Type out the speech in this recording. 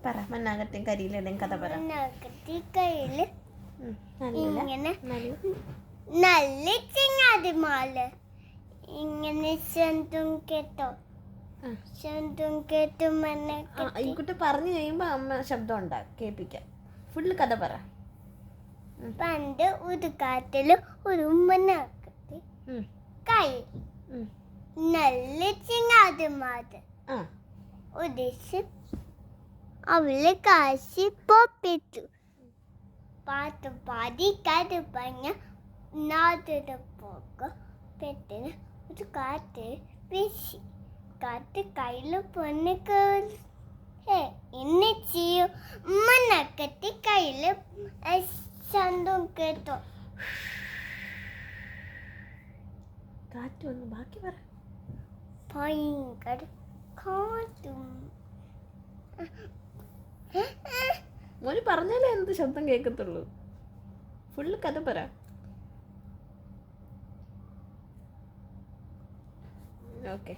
പറ. മണ്ണാകത്തി കരിയിലിടയും കഥ പറ. കയ്യില് ഇങ്ങനെ നല്ല ചിങ്ങാതിമാല് ഇങ്ങനെ ശബ്ദം കേട്ടോ. ശബ്ദം കേട്ടു ഈ കുട്ടി പറഞ്ഞു കഴിയുമ്പോ അമ്മ ശബ്ദം ഉണ്ടാകും, കേൾപ്പിക്കാം. ഫുള്ള് കഥ പറ. പണ്ട് ഒരു കാട്ടില് ഒരു മണ്ണാകത്തി കയ്യിൽ നല്ല ചിങ്ങാതിമാല് ഉദ്ദേശിച്ച് അവള് കാശി പൊപ്പിച്ചു. പാട്ട് പാടി കഥ പറഞ്ഞ നാട്ടിലെ പോക്ക് പെട്ടിന് ഒരു കാറ്റ് വീശി. കാറ്റ് കയ്യില് പൊന്നിക്ക് എന്നെ ചെയ്യും. മണ്ണാകത്തി കയ്യില് ശബ്ദം കേട്ടോ. കാറ്റ് വന്നു. ബാക്കി പറ. ഭയങ്കര കാറ്റും. മോന് പറഞ്ഞാലേ എന്ത് ശബ്ദം കേൾക്കത്തുള്ളൂ. ഫുള്ള് കഥ പറ. ഓക്കെ.